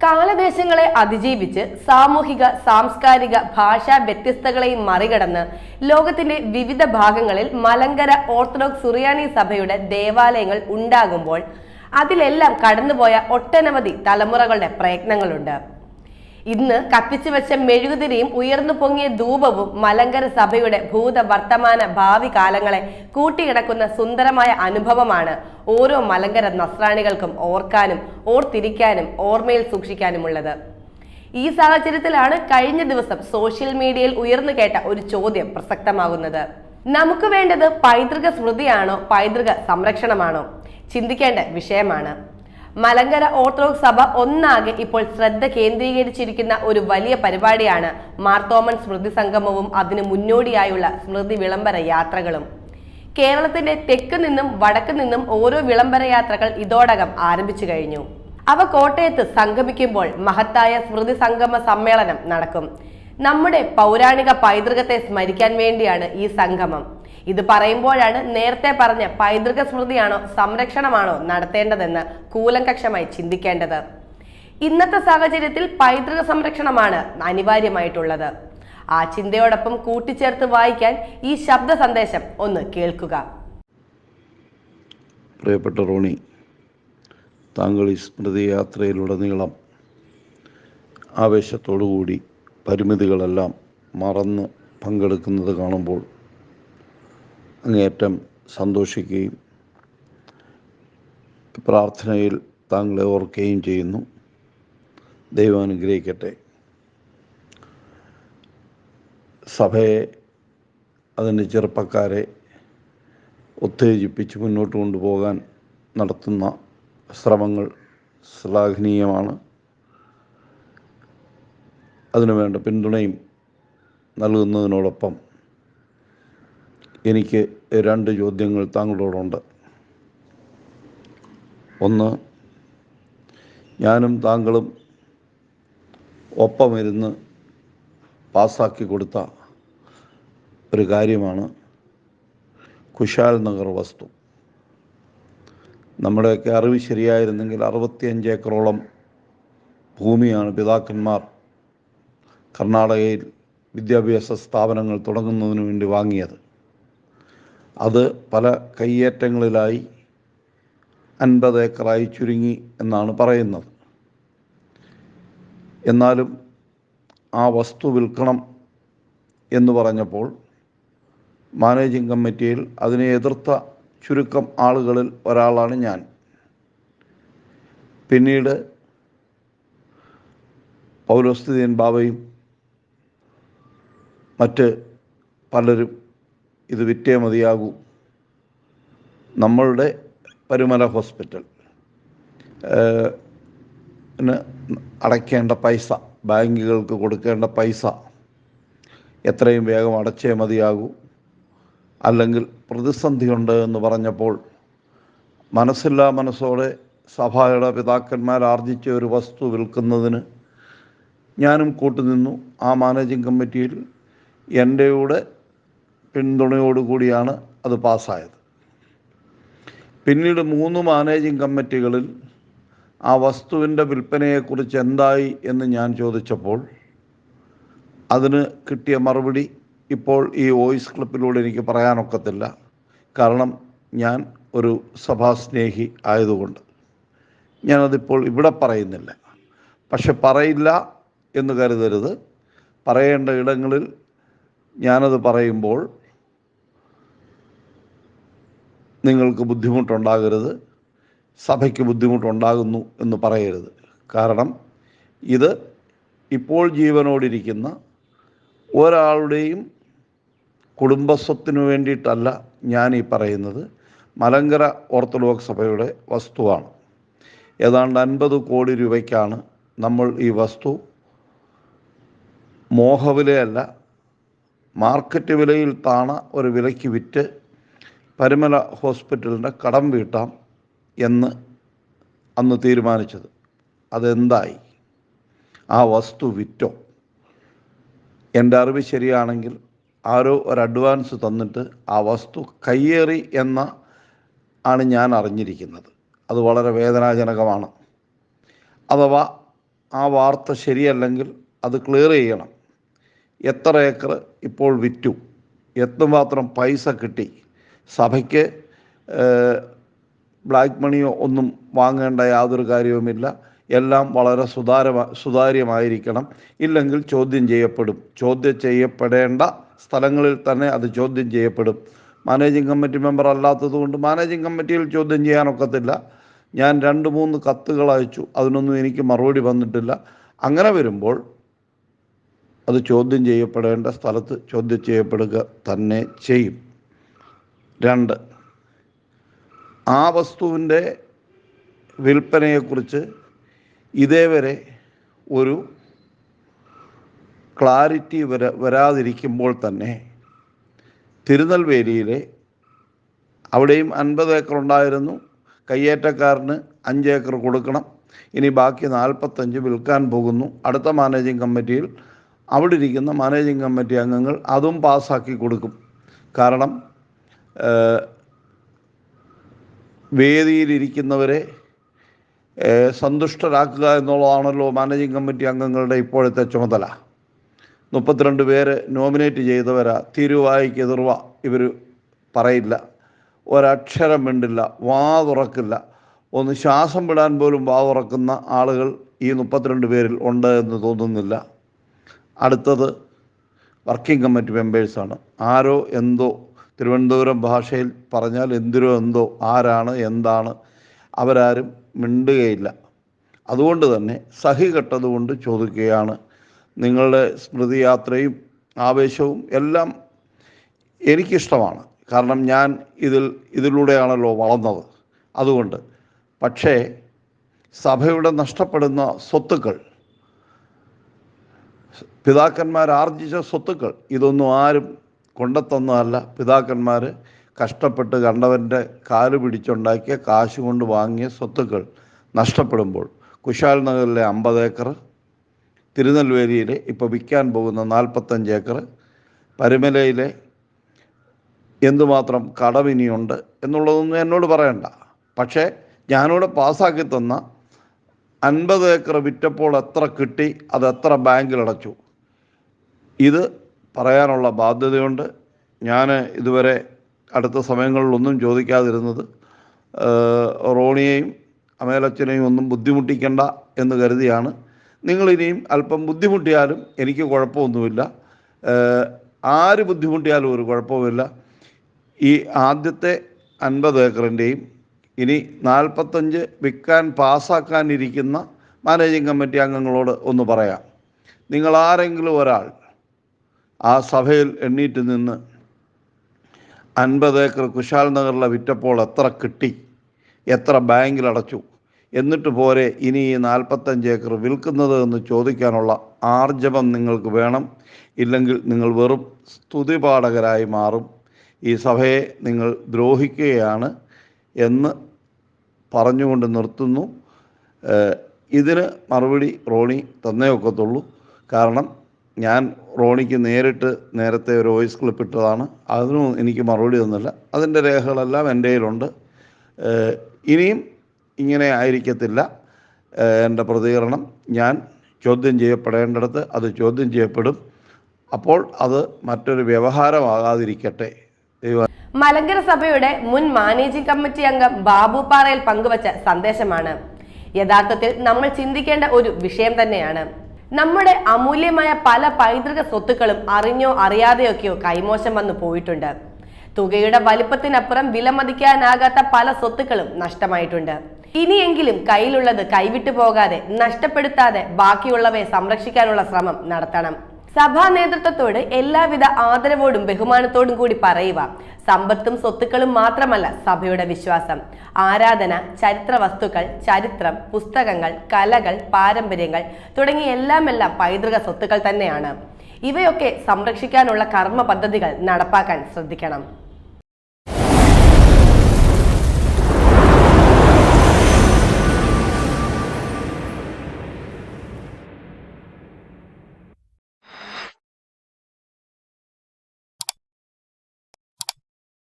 കാലദേശങ്ങളെ അതിജീവിച്ച് സാമൂഹിക, സാംസ്കാരിക, ഭാഷാ വ്യത്യസ്തതകളെയും മറികടന്ന് ലോകത്തിന്റെ വിവിധ ഭാഗങ്ങളിൽ മലങ്കര ഓർത്തഡോക്സ് സുറിയാനി സഭയുടെ ദേവാലയങ്ങൾ ഉണ്ടാകുമ്പോൾ അതിലെല്ലാം കടന്നുപോയ ഒട്ടനവധി തലമുറകളുടെ പ്രയത്നങ്ങളുണ്ട്. ഇന്ന് കത്തിച്ചു വെച്ച മെഴുകുതിരിയും ഉയർന്നു പൊങ്ങിയ ധൂപവും മലങ്കര സഭയുടെ ഭൂത, വർത്തമാന, ഭാവി കാലങ്ങളെ കൂട്ടിയിണക്കുന്ന സുന്ദരമായ അനുഭവമാണ് ഓരോ മലങ്കര നസ്രാണികൾക്കും ഓർക്കാനും ഓർത്തിരിക്കാനും ഓർമ്മയിൽ സൂക്ഷിക്കാനുമുള്ളത്. ഈ സാഹചര്യത്തിലാണ് കഴിഞ്ഞ ദിവസം സോഷ്യൽ മീഡിയയിൽ ഉയർന്നു കേട്ട ഒരു ചോദ്യം പ്രസക്തമാകുന്നത്. നമുക്ക് വേണ്ടത് പൈതൃക സ്മൃതിയാണോ പൈതൃക സംരക്ഷണമാണോ? ചിന്തിക്കേണ്ട വിഷയമാണ്. മലങ്കര ഓർത്തഡോക്സ് സഭ ഒന്നാകെ ഇപ്പോൾ ശ്രദ്ധ കേന്ദ്രീകരിച്ചിരിക്കുന്ന ഒരു വലിയ പരിപാടിയാണ് മാർത്തോമൻ സ്മൃതി സംഗമവും അതിന് മുന്നോടിയായുള്ള സ്മൃതി വിളംബര യാത്രകളും. കേരളത്തിന്റെ തെക്ക് നിന്നും വടക്ക് നിന്നും ഓരോ വിളംബര യാത്രകൾ ഇതോടകം ആരംഭിച്ചു കഴിഞ്ഞു. അവ കോട്ടയത്ത് സംഗമിക്കുമ്പോൾ മഹത്തായ സ്മൃതി സംഗമ സമ്മേളനം നടക്കും. നമ്മുടെ പൗരാണിക പൈതൃകത്തെ സ്മരിക്കാൻ വേണ്ടിയാണ് ഈ സംഗമം. ഇത് പറയുമ്പോഴാണ് നേരത്തെ പറഞ്ഞ പൈതൃക സ്മൃതിയാണോ സംരക്ഷണമാണോ നടത്തേണ്ടതെന്ന് കൂലങ്കക്ഷമായി ചിന്തിക്കേണ്ടത്. ഇന്നത്തെ സാഹചര്യത്തിൽ പൈതൃക സംരക്ഷണമാണ് അനിവാര്യമായിട്ടുള്ളത്. ആ ചിന്തയോടൊപ്പം കൂട്ടിച്ചേർത്ത് വായിക്കാൻ ഈ ശബ്ദ സന്ദേശം ഒന്ന് കേൾക്കുക. പ്രിയപ്പെട്ട റോണി, താങ്കൾ ഈ സ്മൃതി യാത്രയിലുടനീളം ആവേശത്തോടുകൂടി പരിമിതികളെല്ലാം മറന്ന് പങ്കെടുക്കുന്നത് കാണുമ്പോൾ അങ്ങേയറ്റം സന്തോഷിക്കുകയും പ്രാർത്ഥനയിൽ താങ്കളെ ഓർക്കുകയും ചെയ്യുന്നു. ദൈവം അനുഗ്രഹിക്കട്ടെ. സഭയെ, അതിൻ്റെ ചെറുപ്പക്കാരെ ഉത്തേജിപ്പിച്ച് മുന്നോട്ട് കൊണ്ടുപോകാൻ നടത്തുന്ന ശ്രമങ്ങൾ ശ്ലാഘനീയമാണ്. അതിനുവേണ്ട പിന്തുണയും നൽകുന്നതിനോടൊപ്പം എനിക്ക് രണ്ട് ചോദ്യങ്ങൾ താങ്കളോടുണ്ട്. ഒന്ന്, ഞാനും താങ്കളും ഒപ്പമിരുന്ന് പാസ്സാക്കി കൊടുത്ത ഒരു കാര്യമാണ് കുശാൽ നഗർ വസ്തു. നമ്മുടെയൊക്കെ അറിവ് ശരിയായിരുന്നെങ്കിൽ 65 ഏക്കറോളം ഭൂമിയാണ് പിതാക്കന്മാർ കർണാടകയിൽ വിദ്യാഭ്യാസ സ്ഥാപനങ്ങൾ തുടങ്ങുന്നതിന് വേണ്ടി വാങ്ങിയത്. അത് പല കയ്യേറ്റങ്ങളിലായി 50 ഏക്കറായി ചുരുങ്ങി എന്നാണ് പറയുന്നത്. എന്നാലും ആ വസ്തു വിൽക്കണം എന്ന് പറഞ്ഞപ്പോൾ മാനേജിംഗ് കമ്മിറ്റിയിൽ അതിനെ എതിർത്ത ചുരുക്കം ആളുകളിൽ ഒരാളാണ് ഞാൻ. പിന്നീട് പൗലോസ്തിയൻ ബാബയും മറ്റ് പലരും ഇത് വിറ്റേ മതിയാകൂ, നമ്മളുടെ പരുമല ഹോസ്പിറ്റൽ അടയ്ക്കേണ്ട പൈസ, ബാങ്കുകൾക്ക് കൊടുക്കേണ്ട പൈസ എത്രയും വേഗം അടച്ചേ മതിയാകൂ, അല്ലെങ്കിൽ പ്രതിസന്ധിയുണ്ട് എന്ന് പറഞ്ഞപ്പോൾ മനസ്സില്ലാ മനസ്സോടെ സഭയുടെ പിതാക്കന്മാർ ആർജിച്ച ഒരു വസ്തു വിൽക്കുന്നതിന് ഞാനും കൂട്ടുനിന്നു. ആ മാനേജിംഗ് കമ്മിറ്റിയിൽ എൻ്റെ കൂടെ പിന്തുണയോടുകൂടിയാണ് അത് പാസ്സായത്. പിന്നീട് 3 മാനേജിംഗ് കമ്മിറ്റികളിൽ ആ വസ്തുവിൻ്റെ വിൽപ്പനയെക്കുറിച്ച് എന്തായി എന്ന് ഞാൻ ചോദിച്ചപ്പോൾ അതിന് കിട്ടിയ മറുപടി ഇപ്പോൾ ഈ വോയിസ് ക്ലിപ്പിലൂടെ എനിക്ക് പറയാനൊക്കത്തില്ല. കാരണം ഞാൻ ഒരു സഭാസ്നേഹി ആയതുകൊണ്ട് ഞാനതിപ്പോൾ ഇവിടെ പറയുന്നില്ല. പക്ഷെ പറയില്ല എന്ന് കരുതരുത്. പറയേണ്ട ഇടങ്ങളിൽ ഞാനത് പറയുമ്പോൾ നിങ്ങൾക്ക് ബുദ്ധിമുട്ടുണ്ടാകരുത്, സഭയ്ക്ക് ബുദ്ധിമുട്ടുണ്ടാകുന്നു എന്ന് പറയരുത്. കാരണം ഇത് ഇപ്പോൾ ജീവനോടിരിക്കുന്ന ഒരാളുടെയും കുടുംബസ്വത്തിനു വേണ്ടിയിട്ടല്ല ഞാൻ ഈ പറയുന്നത്. മലങ്കര ഓർത്തഡോക്സ് സഭയുടെ വസ്തുവാണ്. ഏതാണ്ട് 50 കോടി രൂപയ്ക്കാണ് നമ്മൾ ഈ വസ്തു മോഹവിലയല്ല, മാർക്കറ്റ് വിലയിൽ താണ ഒരു വിലയ്ക്ക് വിറ്റ് പരുമല ഹോസ്പിറ്റലിൻ്റെ കടം വീട്ടാം എന്ന് അന്ന് തീരുമാനിച്ചത്. അതെന്തായി? ആ വസ്തു വിറ്റോ? എൻ്റെ അറിവ് ശരിയാണെങ്കിൽ ആരോ ഒരു അഡ്വാൻസ് തന്നിട്ട് ആ വസ്തു കയ്യേറി എന്ന ആണ് ഞാൻ അറിഞ്ഞിരിക്കുന്നത്. അത് വളരെ വേദനാജനകമാണ്. അഥവാ ആ വാർത്ത ശരിയല്ലെങ്കിൽ അത് ക്ലിയർ ചെയ്യണം. എത്ര ഏക്കർ ഇപ്പോൾ വിറ്റു, എത്രമാത്രം പൈസ കിട്ടി, സഭയ്ക്ക് ബ്ലാക്ക് മണിയോ ഒന്നും വാങ്ങേണ്ട യാതൊരു കാര്യവുമില്ല. എല്ലാം വളരെ സുതാര്യമായിരിക്കണം. ഇല്ലെങ്കിൽ ചോദ്യം ചെയ്യപ്പെടും. ചോദ്യം ചെയ്യപ്പെടേണ്ട സ്ഥലങ്ങളിൽ തന്നെ അത് ചോദ്യം ചെയ്യപ്പെടും. മാനേജിംഗ് കമ്മിറ്റി മെമ്പർ അല്ലാത്തതുകൊണ്ട് മാനേജിംഗ് കമ്മിറ്റിയിൽ ചോദ്യം ചെയ്യാനൊക്കത്തില്ല. ഞാൻ 2-3 കത്തുകൾ അയച്ചു, അതിനൊന്നും എനിക്ക് മറുപടി വന്നിട്ടില്ല. അങ്ങനെ വരുമ്പോൾ അത് ചോദ്യം ചെയ്യപ്പെടേണ്ട സ്ഥലത്ത് ചോദ്യം ചെയ്യപ്പെടുക തന്നെ ചെയ്യും. 2, ആ വസ്തുവിൻ്റെ വിൽപ്പനയെക്കുറിച്ച് ഇതേവരെ ഒരു ക്ലാരിറ്റി വരാതിരിക്കുമ്പോൾ തന്നെ തിരുനെൽവേലിയിലെ അവിടെയും 50 ഏക്കർ ഉണ്ടായിരുന്നു. കയ്യേറ്റക്കാരന് 5 ഏക്കർ കൊടുക്കണം. ഇനി ബാക്കി 45 വിൽക്കാൻ പോകുന്നു. അടുത്ത മാനേജിംഗ് കമ്മിറ്റിയിൽ അവിടെ ഇരിക്കുന്ന മാനേജിംഗ് കമ്മിറ്റി അംഗങ്ങൾ അതും പാസ്സാക്കി കൊടുക്കും. കാരണം വേദിയിലിരിക്കുന്നവരെ സന്തുഷ്ടരാക്കുക എന്നുള്ളതാണല്ലോ മാനേജിംഗ് കമ്മിറ്റി അംഗങ്ങളുടെ ഇപ്പോഴത്തെ ചുമതല. 32 പേര് നോമിനേറ്റ് ചെയ്തവരാ. തിരുവായിക്ക് എതിർവ ഇവർ പറയില്ല, ഒരക്ഷരം മിണ്ടില്ല, വാ തുറക്കില്ല. ഒന്ന് ശ്വാസം വിടാൻ പോലും വാ തുറക്കുന്ന ആളുകൾ ഈ 32 പേരിൽ ഉണ്ട് എന്ന് തോന്നുന്നില്ല. അടുത്തത് വർക്കിംഗ് കമ്മിറ്റി മെമ്പേഴ്സാണ്. ആരോ എന്തോ, തിരുവനന്തപുരം ഭാഷയിൽ പറഞ്ഞാൽ എന്തിരോ എന്തോ, ആരാണ് എന്താണ്, അവരാരും മിണ്ടുകയില്ല. അതുകൊണ്ട് തന്നെ സഹി കെട്ടതുകൊണ്ട് ചോദിക്കുകയാണ്. നിങ്ങളുടെ സ്മൃതിയാത്രയും ആവേശവും എല്ലാം എനിക്കിഷ്ടമാണ്. കാരണം ഞാൻ ഇതിലൂടെയാണല്ലോ വളർന്നത്. അതുകൊണ്ട് പക്ഷേ സഭയുടെ നഷ്ടപ്പെടുന്ന സ്വത്തുക്കൾ, പിതാക്കന്മാർ ആർജിച്ച സ്വത്തുക്കൾ, ഇതൊന്നും ആരും കൊണ്ടെത്തന്നതല്ല. പിതാക്കന്മാർ കഷ്ടപ്പെട്ട് കണ്ടവൻ്റെ കാല് പിടിച്ചുണ്ടാക്കിയ കാശ് കൊണ്ട് വാങ്ങിയ സ്വത്തുക്കൾ നഷ്ടപ്പെടുമ്പോൾ കുശാൽ നഗറിലെ 50 ഏക്കർ, തിരുനെൽവേലിയിലെ ഇപ്പോൾ വിൽക്കാൻ പോകുന്ന 45 ഏക്കർ, പരുമലയിലെ എന്തുമാത്രം കടമിനിയുണ്ട് എന്നുള്ളതൊന്നും എന്നോട് പറയണ്ട. പക്ഷേ ഞാനിവിടെ പാസ്സാക്കി തന്ന 50 ഏക്കർ വിറ്റപ്പോൾ എത്ര കിട്ടി, അത് എത്ര ബാങ്കിലടച്ചു, ഇത് പറയാനുള്ള ബാധ്യതയുണ്ട്. ഞാൻ ഇതുവരെ അടുത്ത സമയങ്ങളിലൊന്നും ചോദിക്കാതിരുന്നത് റോണിയെയും അമേലച്ചനെയും ഒന്നും ബുദ്ധിമുട്ടിക്കണ്ട എന്ന് കരുതിയാണ്. നിങ്ങളിനിയും അല്പം ബുദ്ധിമുട്ടിയാലും എനിക്ക് കുഴപ്പമൊന്നുമില്ല. ആര് ബുദ്ധിമുട്ടിയാലും ഒരു കുഴപ്പവുമില്ല. ഈ ആദ്യത്തെ 50 ഏക്കറിൻ്റെയും ഇനി 45 വിൽക്കാൻ പാസ്സാക്കാനിരിക്കുന്ന മാനേജിംഗ് കമ്മിറ്റി അംഗങ്ങളോട് ഒന്ന് പറയാം. നിങ്ങളാരെങ്കിലും ഒരാൾ ആ സഭയിൽ എണ്ണീറ്റ് നിന്ന് 50 ഏക്കർ കുശാൽ നഗറിലെ വിറ്റപ്പോൾ എത്ര കിട്ടി, എത്ര ബാങ്കിലടച്ചു, എന്നിട്ട് പോരെ ഇനി ഈ 45 ഏക്കർ വിൽക്കുന്നത് എന്ന് ചോദിക്കാനുള്ള ആർജവം നിങ്ങൾക്ക് വേണം. ഇല്ലെങ്കിൽ നിങ്ങൾ വെറും സ്തുതിപാഠകരായി മാറും. ഈ സഭയെ നിങ്ങൾ ദ്രോഹിക്കുകയാണ് എന്ന് പറഞ്ഞുകൊണ്ട് നിർത്തുന്നു. ഇതിന് മറുപടി റോണി തന്നേ ഒക്കത്തുള്ളൂ. കാരണം ഞാൻ റോണിക്ക് നേരത്തെ ഒരു വോയിസ് ക്ലിപ്പ് ഇട്ടതാണ്. അതിനും എനിക്ക് മറുപടി തന്നില്ല. അതിൻ്റെ രേഖകളെല്ലാം എൻ്റെ കയ്യിലുണ്ട്. ഇനിയും ഇങ്ങനെ ആയിരിക്കത്തില്ല എൻ്റെ പ്രതികരണം. ഞാൻ ചോദ്യം ചെയ്യപ്പെടേണ്ടിടത്ത് അത് ചോദ്യം ചെയ്യപ്പെടും. അപ്പോൾ അത് മറ്റൊരു വ്യവഹാരമാകാതിരിക്കട്ടെ. മലങ്കര സഭയുടെ മുൻ മാനേജിംഗ് കമ്മിറ്റി അംഗം ബാബു പാറയിൽ പങ്കുവച്ച സന്ദേശമാണ് യഥാർത്ഥത്തിൽ നമ്മൾ ചിന്തിക്കേണ്ട ഒരു വിഷയം തന്നെയാണ്. നമ്മുടെ അമൂല്യമായ പല പൈതൃക സ്വത്തുക്കളും അറിഞ്ഞോ അറിയാതെയൊക്കെയോ കൈമോശം വന്നു പോയിട്ടുണ്ട്. തുകയുടെ വലിപ്പത്തിനപ്പുറം വിലമതിക്കാനാകാത്ത പല സ്വത്തുക്കളും നഷ്ടമായിട്ടുണ്ട്. ഇനിയെങ്കിലും കയ്യിലുള്ളത് കൈവിട്ടു പോകാതെ നഷ്ടപ്പെടുത്താതെ ബാക്കിയുള്ളവയെ സംരക്ഷിക്കാനുള്ള ശ്രമം നടത്തണം. സഭാ നേതൃത്വത്തോട് എല്ലാവിധ ആദരവോടും ബഹുമാനത്തോടും കൂടി പറയുക, സമ്പത്തും സ്വത്തുക്കളും മാത്രമല്ല സഭയുടെ വിശ്വാസം. ആരാധന, ചരിത്ര വസ്തുക്കൾ, ചരിത്രം, പുസ്തകങ്ങൾ, കലകൾ, പാരമ്പര്യങ്ങൾ തുടങ്ങിയ എല്ലാം പൈതൃക സ്വത്തുക്കൾ തന്നെയാണ്. ഇവയൊക്കെ സംരക്ഷിക്കാനുള്ള കർമ്മ പദ്ധതികൾ നടപ്പാക്കാൻ ശ്രദ്ധിക്കണം.